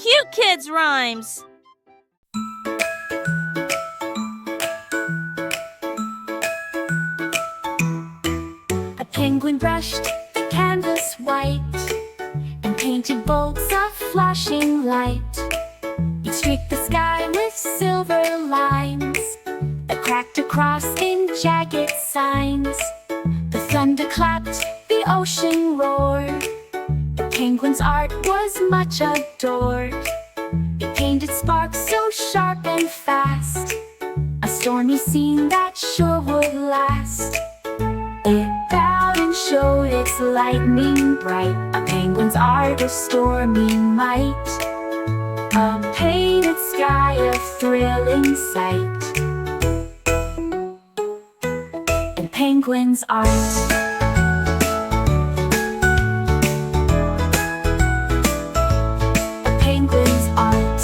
Cute Kids Rhymes. A penguin brushed the canvas white and painted bolts of flashing light. He streaked the sky with silver lines that cracked across in jagged signs. The thunder clapped, the ocean roared. The penguin's art was much adored. It painted sparks so sharp and fast, a stormy scene that sure would last. It bowed and showed its lightning bright, a penguin's art of stormy might. A painted sky, a thrilling sight. A penguin's art. A penguin's art.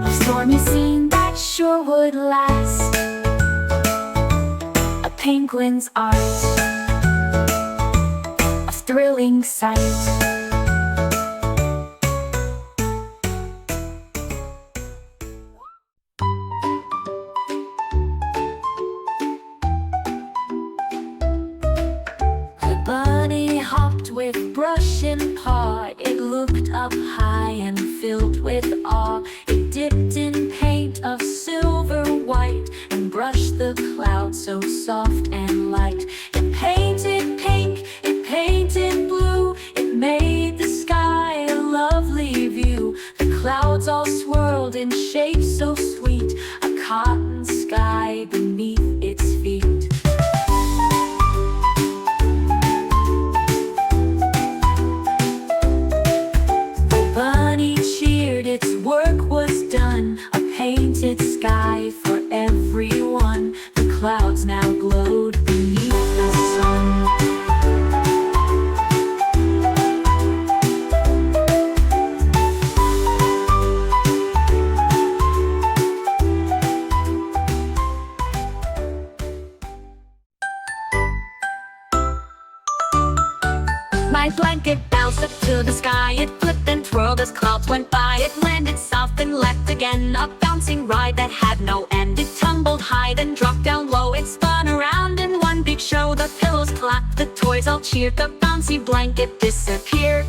A stormy scene that sure would last. A penguin's art. A thrilling sight. Bunny hopped with brush and paw. It looked up high and filled with awe. It dipped in paint of silver white and brushed the clouds so soft and light. It painted pink, it painted blue. It made the sky a lovely view. The clouds all swirled in shapes so sweet, a cotton sky beneath its feet. Its work was done, a painted sky for everyone. The clouds now glowed beneath the sun. My blanket bounced up to the sky. It flipped and twirled as clouds went by. It landed soft and left again, a bouncing ride that had no end. It tumbled high, then dropped down low. It spun around in one big show. The pillows clapped, the toys all cheered. The bouncy blanket disappeared.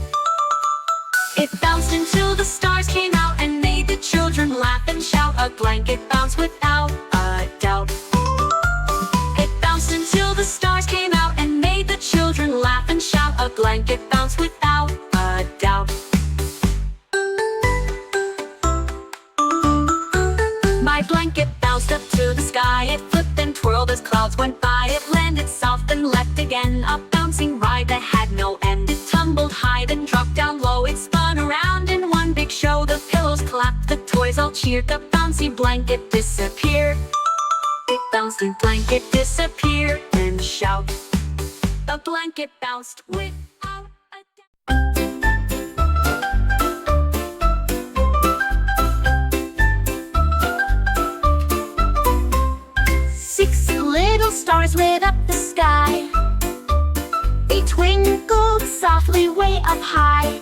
It bounced until the stars came out and made the children laugh and shout. A blanket bounced without a doubt. It bounced until the stars came out and made the children laugh and shout. A blanket bounced without a doubt. My blanket bounced up to the sky. It flipped and twirled as clouds went by. It landed soft and left again, a bouncing ride that had no end. It tumbled high, then dropped down low. It spun around in one big show. The pillows clapped, the toys all cheered. The bouncy blanket disappeared. It bounced and blanket disappeared, and shout. The blanket bounced without a doubt. 6 little stars lit up the sky. They twinkled softly way up high.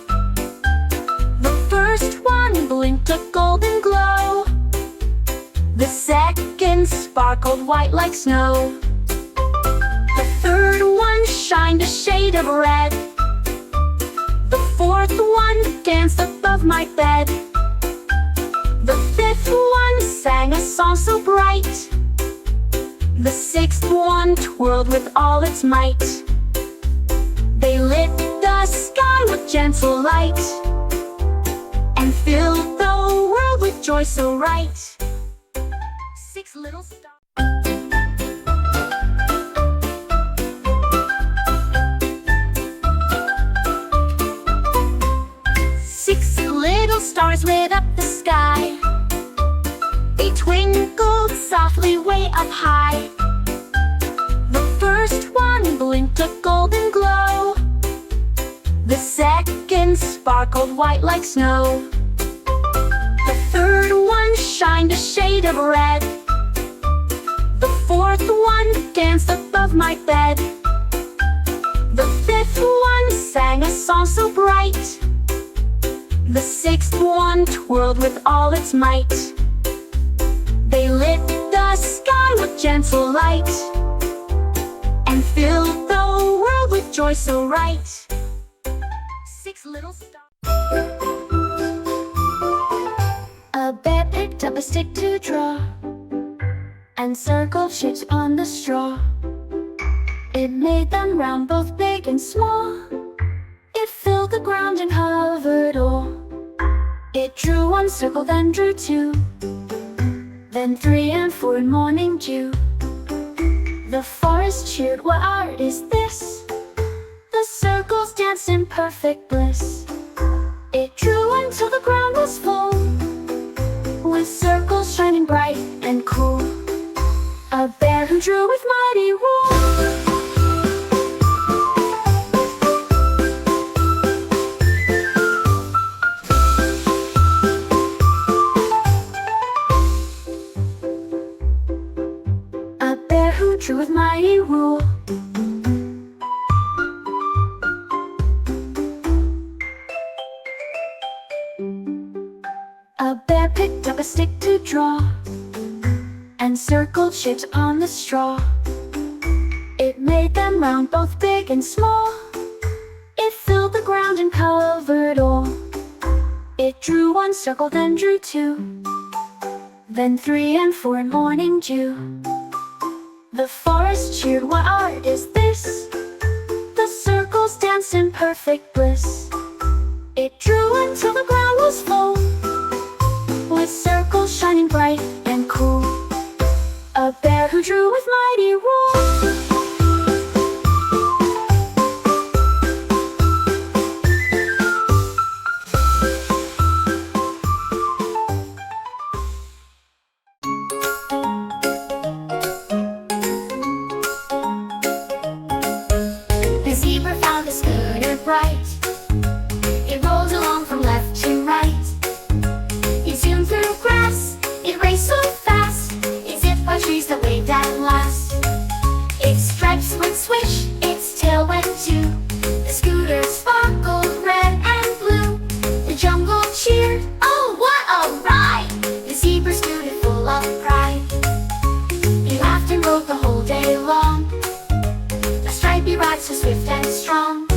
The first one blinked a golden glow. The second sparkled white like snow. The third one shined a shade of red. The fourth one danced above my bed. The fifth one sang a song so bright. The sixth one twirled with all its might. They lit the sky with gentle light and filled the world with joy so right. 6 little stars. Little stars lit up the sky. They twinkled softly way up high. The first one blinked a golden glow. The second sparkled white like snow. The third one shined a shade of red. The fourth one danced above my bed. The fifth one sang a song so bright The sixth one twirled with all its might. They lit the sky with gentle light, and filled the world with joy so right. Six little stars. A bear picked up a stick to draw, and circled shapes on the straw. It made them round, both big and small. It filled the ground and hovered o'er. It drew one circle, then drew two, then three and four in morning dew. The forest cheered, what art is this? The circles danced in perfect bliss. It drew until the ground was full, with circles shining bright and cool. A bear who drew with mighty rule. True with mighty rule. A bear picked up a stick to draw, and circled shapes on the straw. It made them round, both big and small. It filled the ground and covered all. It drew one circle, then drew two, then three and four in morning dew. The forest cheered, what art is this? The circles danced in perfect bliss. It drew until the ground was full, with circles shining bright and cool. A bear who drew with mighty rule. Bright. It rolled along from left to right. It zoomed through grass. It raced so fast. It zipped by trees that waved at last. Its stripes went swish, its tail went too. The scooter sparkled red and blue. The jungle cheered, oh what a ride! The zebra scooted full of pride. He laughed and rode the whole day long. A stripey ride so swift and strong.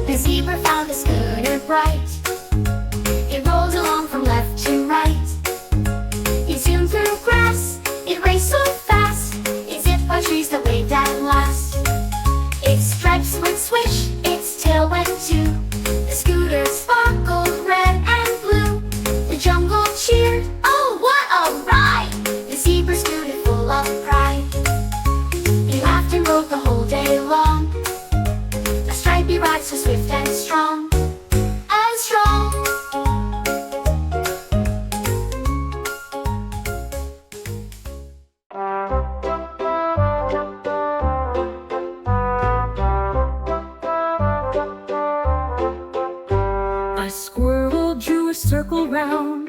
The zebra found the scooter bright. It rolled along from left to right. It zoomed through grass. It raced so fast. It zipped by trees that waved at last. Its stripes went swish, its tail went too. The scooter sparkled red and blue. The jungle cheered, oh what a ride! The zebra scooted full of pride. He laughed and rode the whole day long. A stripey ride so swift and strong. And strong. A squirrel drew a circle round,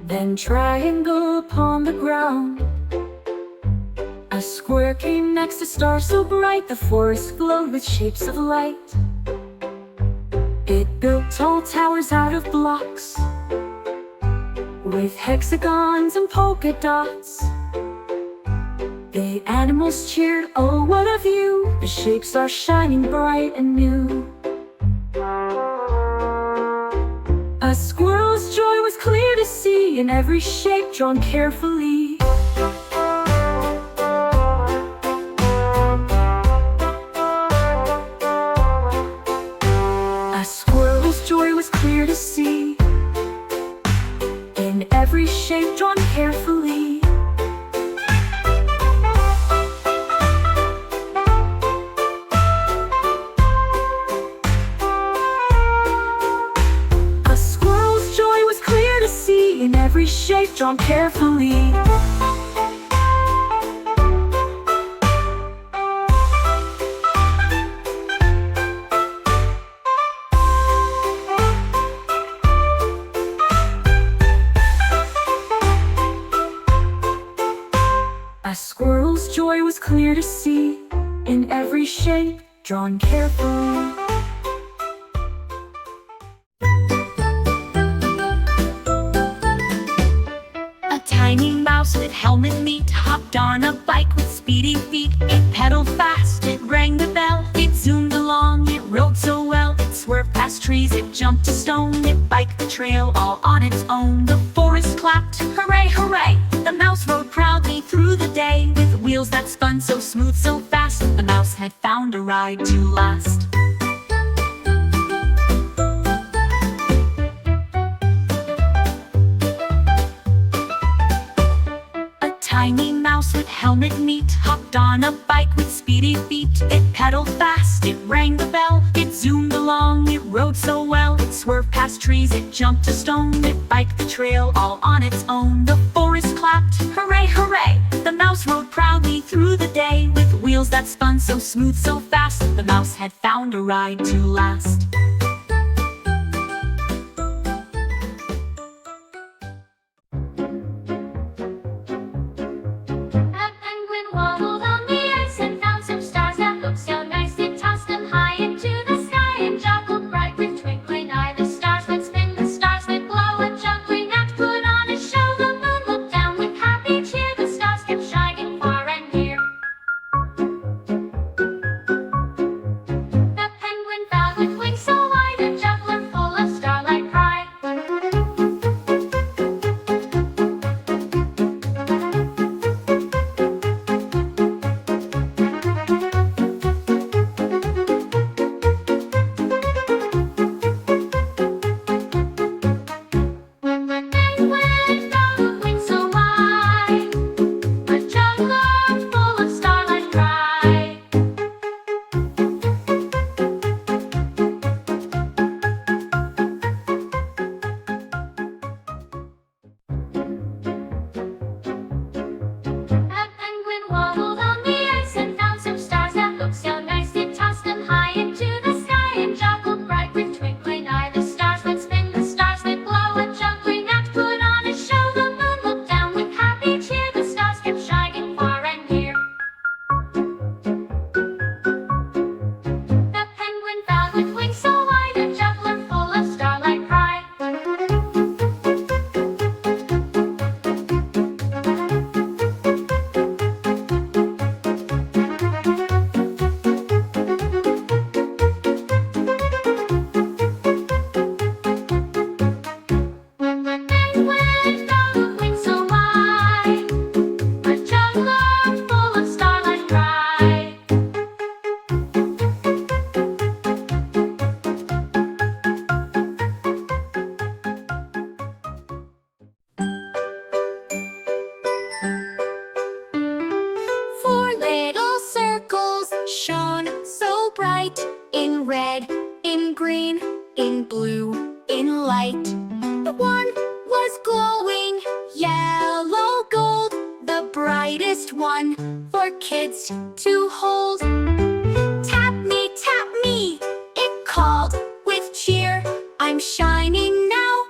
then triangle upon the ground. A square came next, a star so bright, the forest glowed with shapes of light. It built tall towers out of blocks, with hexagons and polka dots. The animals cheered, oh what a view! The shapes are shining bright and new. A squirrel's joy was clear to see, in every shape drawn carefully. A squirrel's joy was clear to see, in every shape drawn carefully. In every shape drawn carefully. shape drawn carefully. A tiny mouse with helmet neat hopped on a bike with speedy feet. It pedaled fast, it rang the bell. It zoomed along, it rode so well. It swerved past trees, it jumped a stone. It biked the trail all on its own. The forest clapped, hooray, hooray! The mouse rode proudly through the day. With wheels that spun so smooth, so fast, the mouse had found a ride to last. Tiny mouse with helmet neat hopped on a bike with speedy feet. It pedaled fast, it rang the bell. It zoomed along, it rode so well. It swerved past trees, it jumped a stone. It biked the trail all on its own. The forest clapped, hooray, hooray! The mouse rode proudly through the day. With wheels that spun so smooth, so fast, the mouse had found a ride to last. Kids to hold. Tap me, it called with cheer. I'm shining now,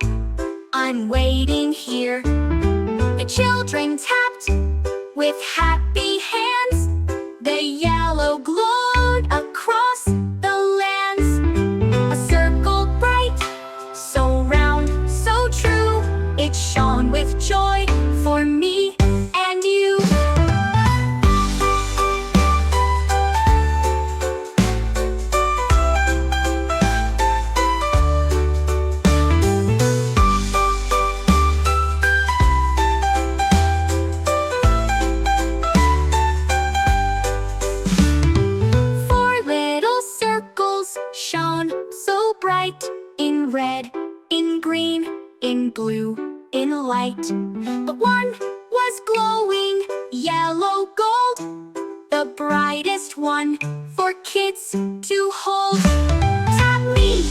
I'm waiting here. The children tapped with happy hands. The yellow glowed across the lands. A circle bright, so round, so true. It shone with joy for me and you. In red, in green, in blue, in light. But one was glowing yellow gold, the brightest one for kids to hold. Tap me,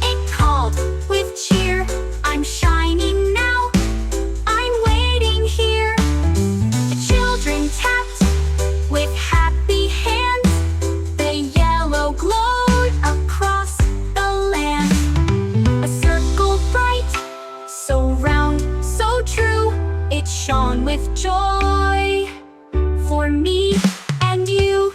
it called with cheer. I'm shining now, I'm waiting here. The children tapped with happy hands. The yellow glowed across the land. A circle bright, so round, so true. It shone with joy for me and you.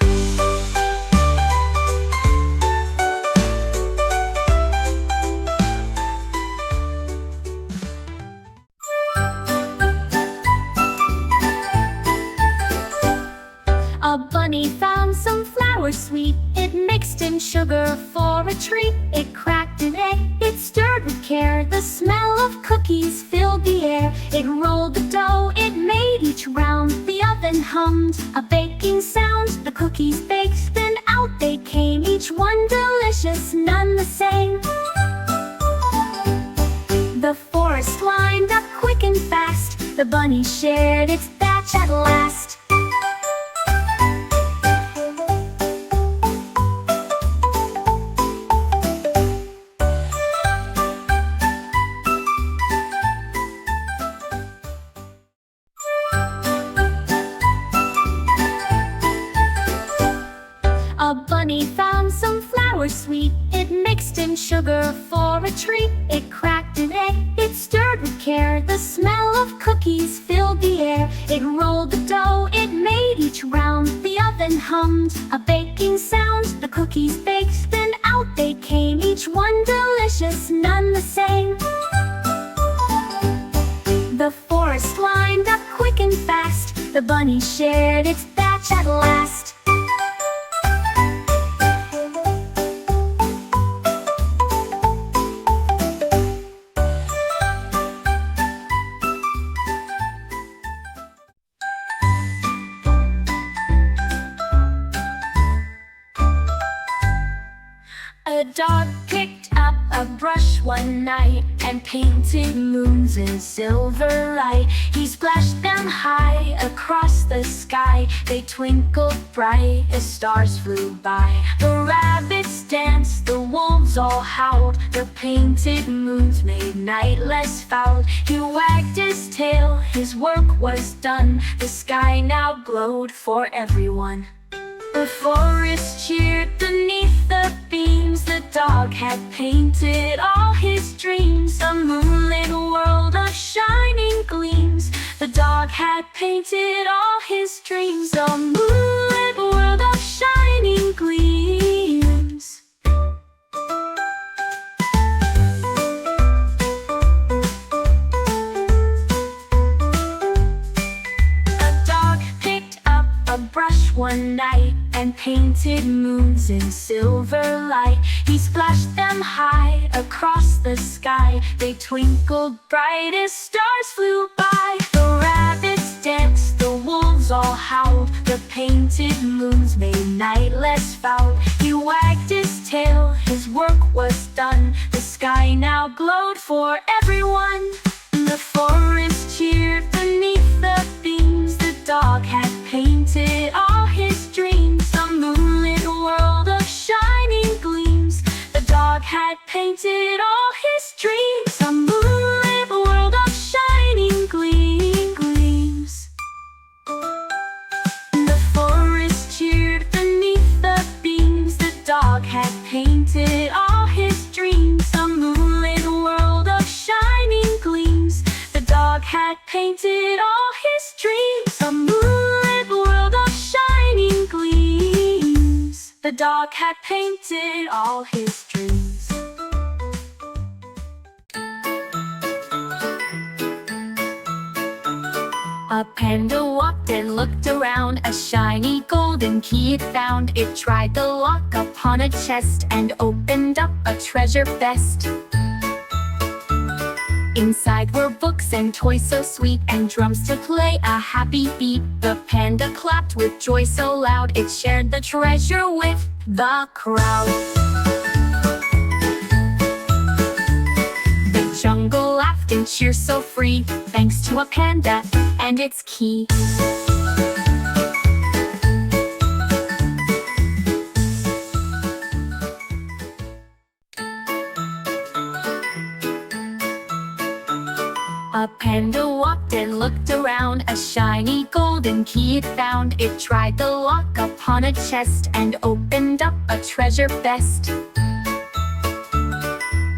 sugar for a treat. It cracked an egg, it stirred with care. The smell of cookies filled the air. It rolled the dough, it made each round. The oven hummed, a baking sound. The cookies baked, then out they came. Each one delicious, none the same. The forest lined up quick and fast. The bunny shared its batch at last. A bunny found some flowers sweet. It mixed in sugar for a treat. It cracked an egg, it stirred with care. The smell of cookies filled the air. It rolled the dough, it made each round. The oven hummed, a baking sound. The cookies baked, then out they came. Each one delicious, none the same. The forest lined up quick and fast. The bunny shared its batch at last. A dog picked up a brush one night and painted moons in silver light. He splashed them high across the sky. They twinkled bright as stars flew by. The rabbits danced, the wolves all howled. The painted moons made night less foul. He wagged his tail, his work was done. The sky now glowed for everyone. The forest cheered beneath the beams. The dog had painted all his dreams. A moonlit world of shining gleams. The dog had painted all his dreams. A moonlit world of shining gleams. A dog picked up a brush one night and painted moons in silver light. He splashed them high across the sky. They twinkled bright as stars flew by. The rabbits danced, the wolves all howled. The painted moons made night less foul. He wagged his tail, his work was done. The sky now glowed for everyone. The forest cheered beneath the beams. The dog had painted all his dreams. A moonlit world of shining gleams. The dog had painted all his dreams. A moonlit world of shining gleams. The forest cheered beneath the beams. The dog had painted all his dreams. A moonlit world of shining gleams. The dog had painted all his dreams. A moonlit world of shining gleams. The dog had painted all his dreams. A panda walked and looked around. A shiny golden key it found. It tried the lock upon a chest and opened up a treasure chest. Inside were books and toys so sweet, and drums to play a happy beat. The panda clapped with joy so loud, it shared the treasure with the crowd. The jungle laughed and cheered so free, thanks to a panda and its key. A panda walked and looked around. A shiny golden key it found. It tried the lock upon a chest and opened up a treasure chest.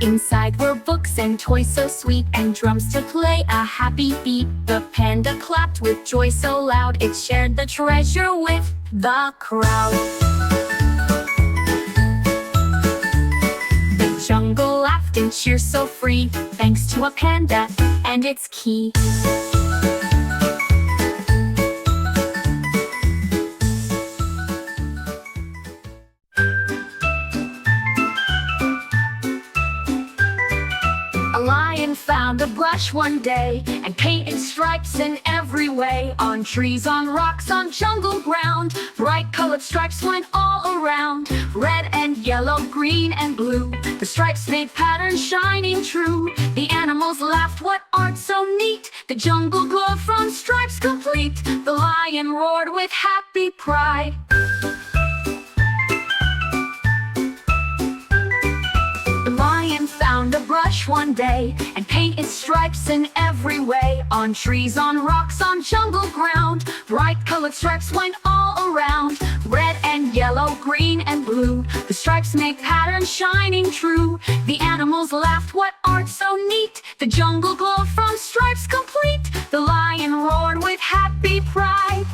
Inside were books and toys so sweet, and drums to play a happy beat. The panda clapped with joy so loud, it shared the treasure with the crowd. The jungle laughed and cheered so free, thanks to a panda and its key. found a brush one day and painted stripes in every way. On trees, on rocks, on jungle ground, bright colored stripes went all around. Red and yellow, green and blue, the stripes made patterns shining true. The animals laughed, what art so neat! The jungle glowed from stripes complete. The lion roared with happy pride. Found a brush one day and painted stripes in every way. On trees, on rocks, on jungle ground, bright colored stripes went all around. Red and yellow, green and blue, the stripes made patterns shining true. The animals laughed, what art so neat! The jungle glowed from stripes complete. The lion roared with happy pride.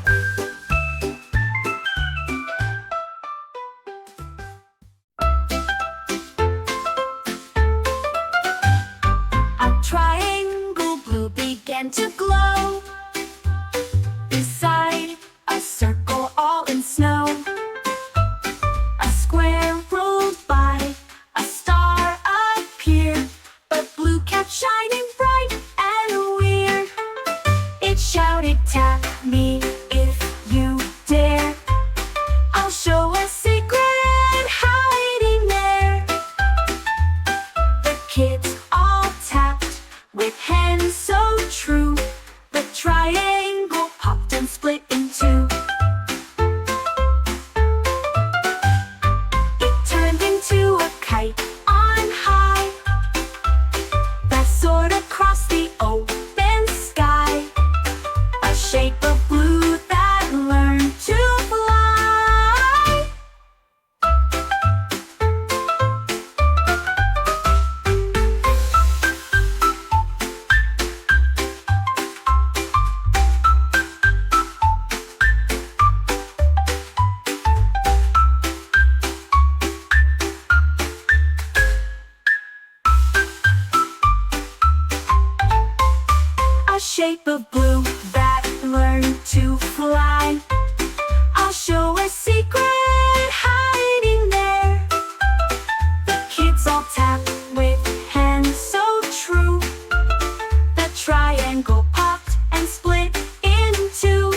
Triangle blue began to glow beside a circle all in snow. A square rolled by, a star appeared, but blue kept shining bright and weird. It shouted, tap me if you dare, I'll show a secret hiding there. The kids all tapped with hands so true, the triangle popped and split in two. It turned into a kite on high that soared across the open sky, a shape of blue that learned to fly. Shape of blue that learned to fly. I'll show a secret hiding there. The kids all tapped with hands so true. The triangle popped and split in two.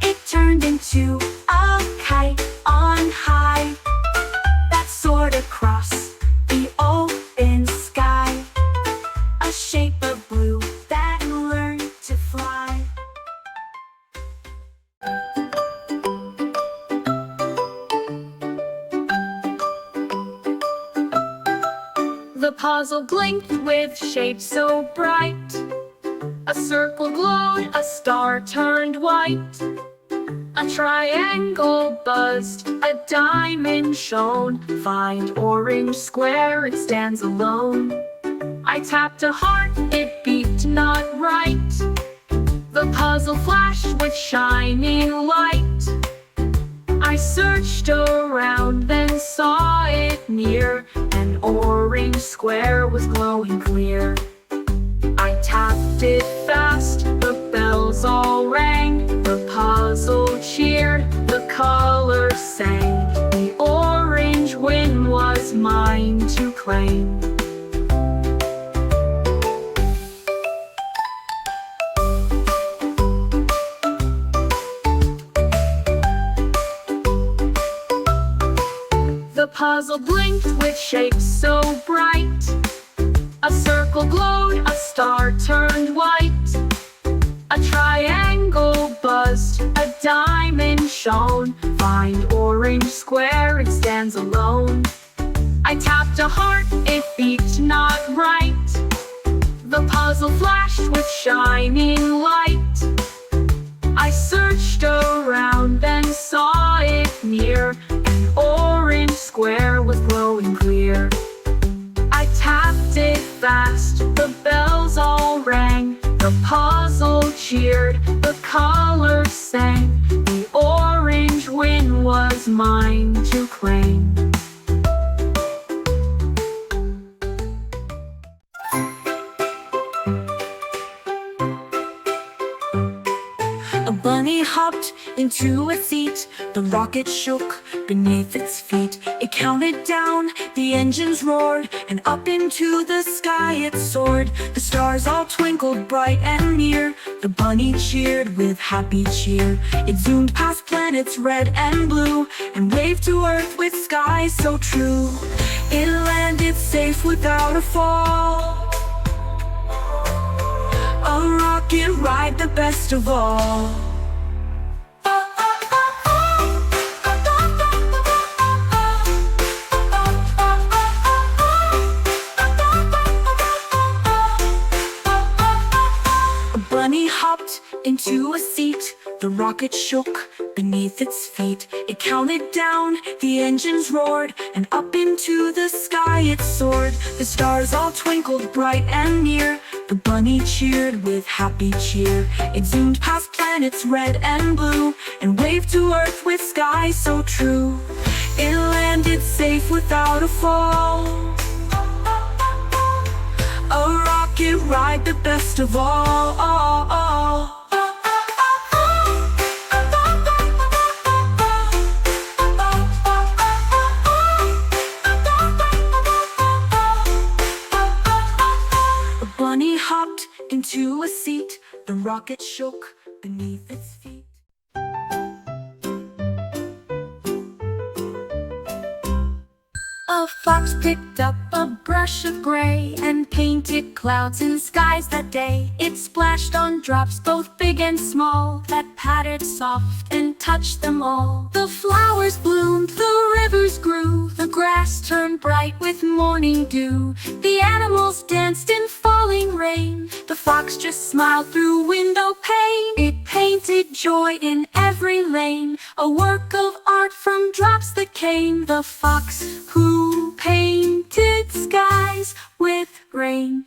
It turned into a kite on high that soared across the open sky, a shape of blue that learned to fly. The puzzle blinked with shapes so bright. A circle glowed, a star turned white. A triangle buzzed, a diamond shone. Find orange square, it stands alone. I tapped a heart, it beeped not right. The puzzle flashed with shining light. I searched around, then saw it near. An orange square was glowing clear. I tapped it fast, the bells all rang. The puzzle cheered, the colors sang. The orange win was mine to claim. The puzzle blinked with shapes so bright. A circle glowed, a star turned white. A triangle buzzed, a diamond shone. Find orange square, it stands alone. I tapped a heart, it beeped not right. The puzzle flashed with shining light. I searched around, then saw it near. An orange square was glowing clear. I tapped it fast, the bells all rang. The puzzle cheered, the colors sang. The orange win was mine to claim. bunny hopped into a seat. The rocket shook beneath its feet. It counted down, the engines roared, and up into the sky it soared. The stars all twinkled bright and near. The bunny cheered with happy cheer. It zoomed past planets red and blue, and waved to Earth with skies so true. It landed safe without a fall. A rocket ride, the best of all. A bunny hopped into a seat. The rocket shook beneath its feet. It counted down, the engines roared, and up into the sky it soared. The stars all twinkled bright and near. The bunny cheered with happy cheer. It zoomed past planets red and blue, and waved to Earth with skies so true. It landed safe without a fall. A rocket ride, the best of all. Bunny hopped into a seat. The rocket shook beneath its feet. A fox picked up a brush of gray and painted clouds and skies that day. It splashed on drops both big and small that pattered soft and touched them all. The flowers bloomed, the rivers grew, the grass turned bright with morning dew. The animals danced in falling rain. The fox just smiled through window pane. It painted joy in every lane, a work of art from drops that came. The fox who painted skies with rain.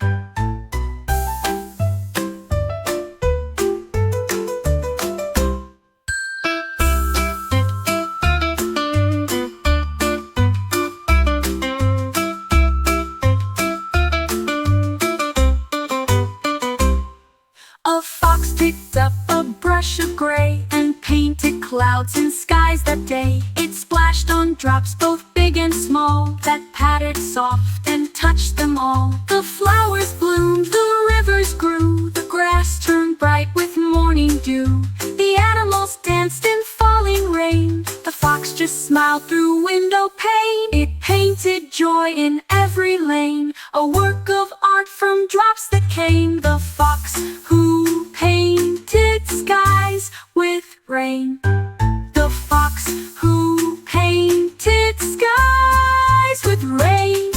A fox picked up a brush of gray and painted clouds and skies that day. It splashed on drops both big and small that pattered soft and touched them all. The flowers bloomed, the rivers grew, the grass turned bright with morning dew. The animals danced in falling rain. The fox just smiled through window pane. It painted joy in every lane, a work of art from drops that came. The fox who painted skies with rain. The fox who painted skies with rain.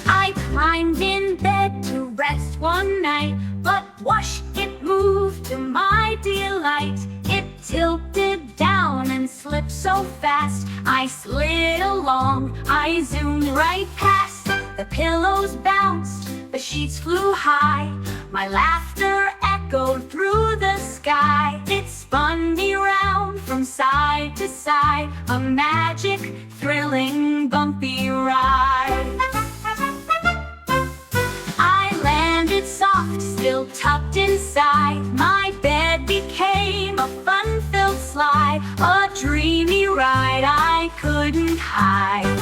I climbed in bed to rest one night, but whoosh, it moved to my delight. It tilted down and slipped so fast, I slid along, I zoomed right past. The pillows bounced, the sheets flew high, my laughter echoed through the sky. It spun me round from side to side, a magic, thrilling, bumpy ride. I landed soft, still tucked inside. My bed became a fun-filled slide, a dreamy ride I couldn't hide.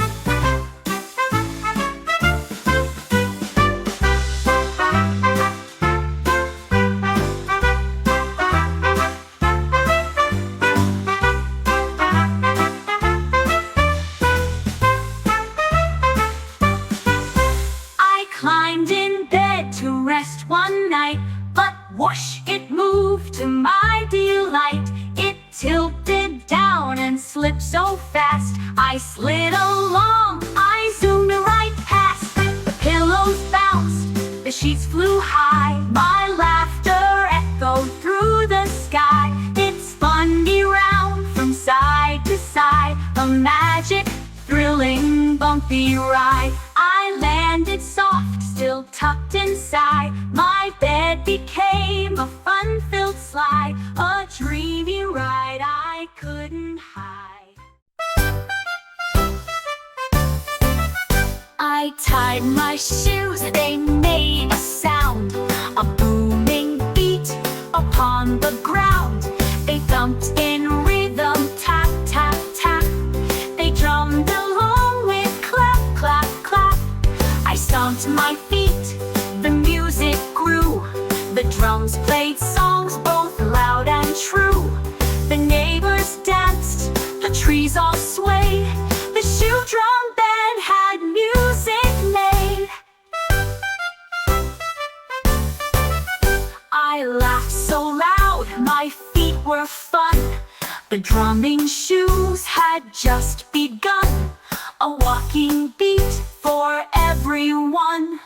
Climbed in bed to rest one night, but whoosh, it moved to my delight. It tilted down and slipped so fast, I slid along, I zoomed right past. The pillows bounced, the sheets flew high, my laughter echoed through the sky. It spun me round from side to side, a magic, thrilling, bumpy ride. I landed soft, still tucked inside. My bed became a fun-filled slide, a dreamy ride I couldn't hide. tied my shoes, they made a sound, a booming beat upon the ground. They thumped in rhythm, tap, tap, tap. They drummed along with clap, clap, clap. I stomped my feet, the music grew. The drums played songs both loud and true. The neighbors danced, the trees all swayed. The shoe drum band had music made. I laughed so loud, my feet were fun. The drumming shoes had just begun. A walking beat for everyone.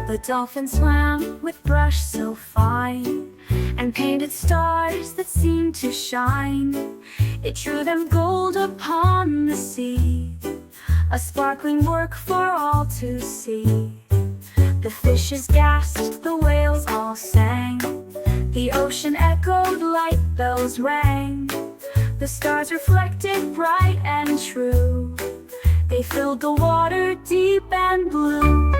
The dolphin swam with brush so fine, and painted stars that seemed to shine. It drew them gold upon the sea, a sparkling work for all to see. The fishes gasped, the whales all sang. The ocean echoed, light bells rang. The stars reflected bright and true. They filled the water deep and blue.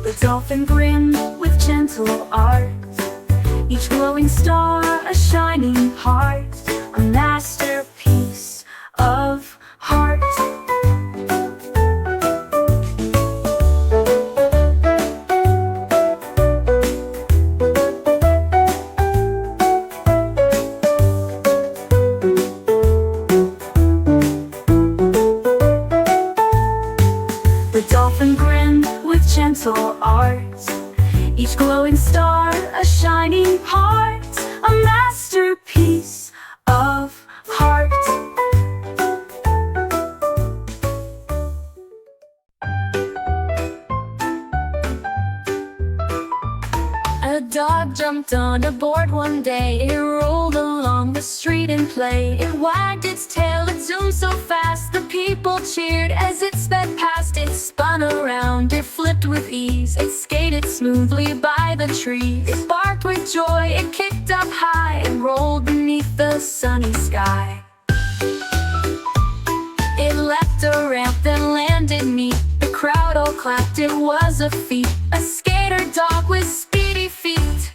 The dolphin grinned with gentle art, each glowing star a shining heart, a masterpiece of heart. The dolphin grinned with gentle art, each glowing star a shining heart, a masterpiece of heart. A dog jumped on a board one day. It rolled along the street in play. It wagged its tail, it zoomed so fast. The people cheered as it sped past. It spun around, it flipped with ease. It skated smoothly by the trees. It barked with joy, it kicked up high, and rolled beneath the sunny sky. It leapt a ramp, then landed neat. The crowd all clapped, it was a feat. A skater dog with speedy feet.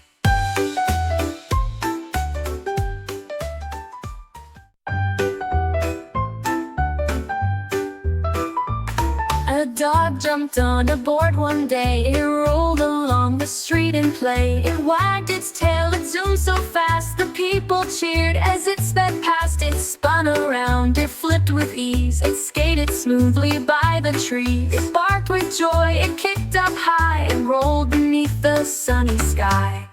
A dog jumped on a board one day. It rolled along the street in play. It wagged its tail, it zoomed so fast. The people cheered as it sped past. It spun around, it flipped with ease. It skated smoothly by the trees. It barked with joy, it kicked up high, and rolled beneath the sunny sky.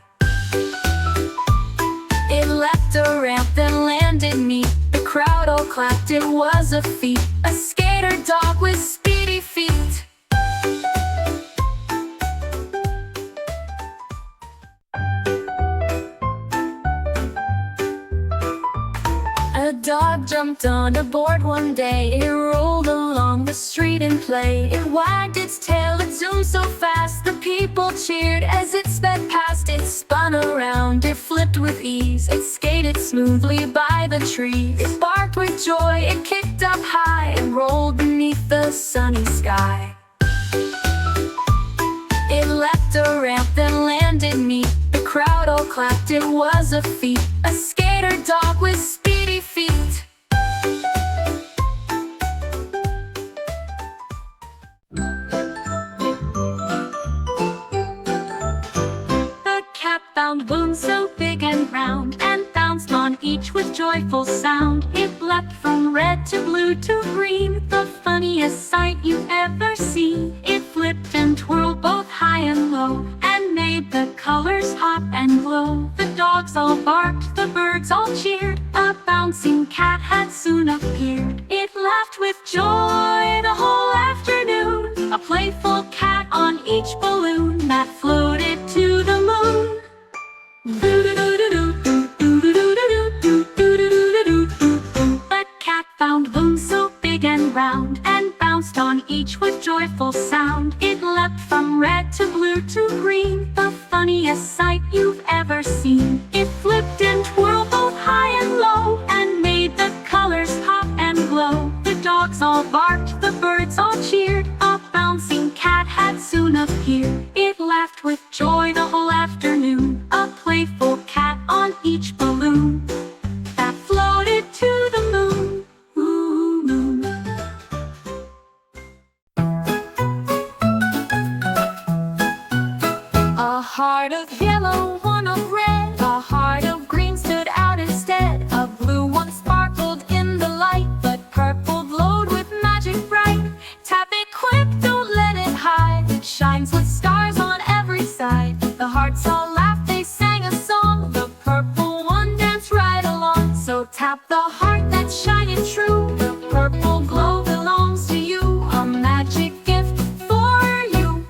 It leapt a ramp, then landed neat. The crowd all clapped, it was a feat. A skater dog with speedy feet. A dog jumped on a board one day. It rolled along the street in play. It wagged its tail, it zoomed so fast. The people cheered as it sped past. It spun around, it flipped with ease. It skated smoothly by the trees. It barked with joy, it kicked up high, and rolled beneath the sunny sky. It leapt a ramp, then landed neat. The crowd all clapped, it was a feat. A skater dog with speedy feet. The cat found balloons so big and round, and bounced on each with joyful sound. It leapt from red to blue to green, the funniest sight you've ever seen. It flipped and twirled both high and low, and made the colors hop and glow. The dogs all barked, the birds all cheered. A bouncing cat had soon appeared. It laughed with joy the whole afternoon, a playful cat on each balloon that flew The cat found balloons so big and round, and bounced on each with joyful sound. It leapt from red to blue to green, the funniest sight you've ever seen. It flipped and twirled both high and low, and made the colors pop and glow. The dogs all barked, the birds all cheered, a bouncing cat had soon appeared. It laughed with joy the whole afternoon, a playful cat on each balloon that floated to the moon. Ooh, moon. A heart of yellow, one of red, a heart of green stood out instead. A blue one sparkled in the light, but purple glowed with magic bright. Tap it quick, don't let it hide, it shines with stars on every side. The hearts all laughed, they sang a song, the purple one danced right along. So tap the heart that's shining true, the purple glow belongs to you, a magic gift for you.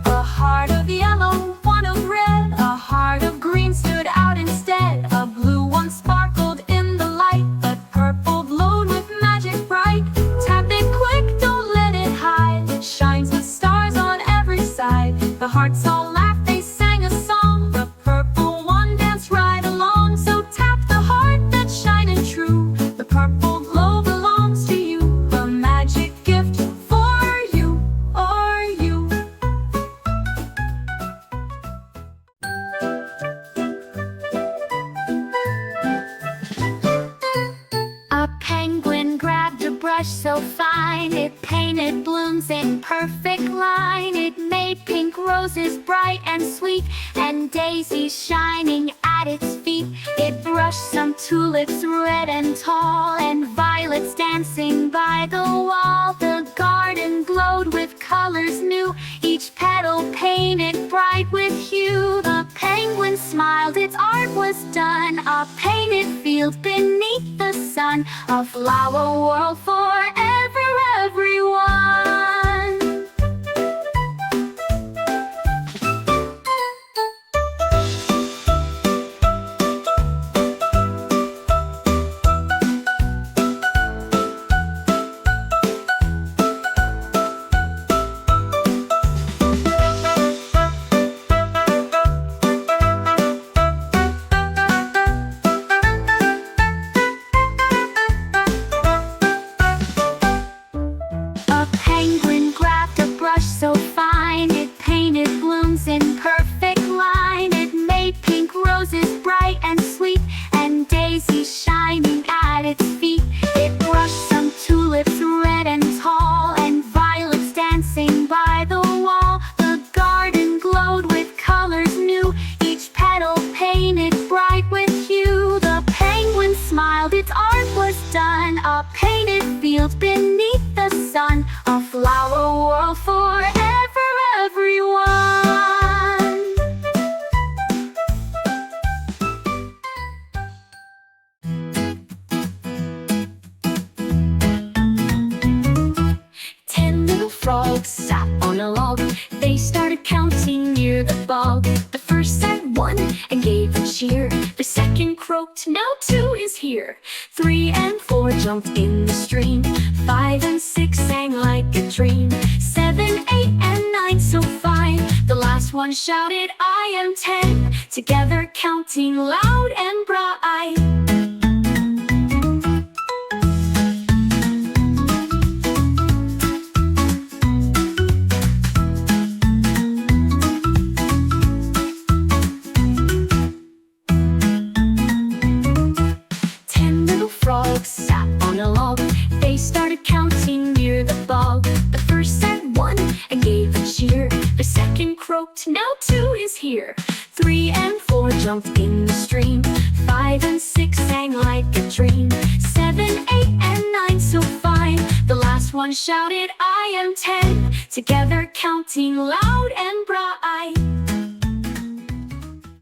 A heart of yellow, one of red, a heart of green stood out instead. A blue one sparkled in the light, but purple glowed with magic bright. Tap it quick, don't let it hide, it shines with stars on every side. The hearts all laughed, they sang a song, the purple one danced right along. So tap the heart that's shining true, the purple glow belongs to you, a magic gift for you or you. A penguin grabbed a brush so fine, it painted blooms in perfect line. It made pink roses bright and sweet, and daisies shining at its feet. It brushed some tulips red and tall, and violets dancing by the wall. The garden glowed with colors new, each petal painted bright with hue. The penguin smiled, its art was done, a painted field beneath the sun, a flower world for everyone. A penguin grabbed a brush so fine, it painted blooms in perfect line. It made pink roses bright and sweet, and daisies shining at its feet. It brushed some tulips red and tall, and violets dancing by the wall. The garden glowed with colors new, each petal painted bright with hue. The penguin smiled, its art was done, a painted field beneath the sun, a flower world for everyone. Ten little frogs sat on a log, they started counting near the bog. The first said one and gave a cheer, the second croaked, now two is here. 3 and 4 jumped in the stream, 5 and 6 sang like a dream. 7, 8 and 9 so fine, the last one shouted, I am 10, together counting loud and bright. 10 little frogs sat on a log, they started counting near the bog. The first said one and gave a cheer, the second croaked, now two is here. 3 and 4 jumped in the stream, 5 and 6 sang like a dream. 7, 8 and 9 so fine, the last one shouted, I am 10, together counting loud and bright.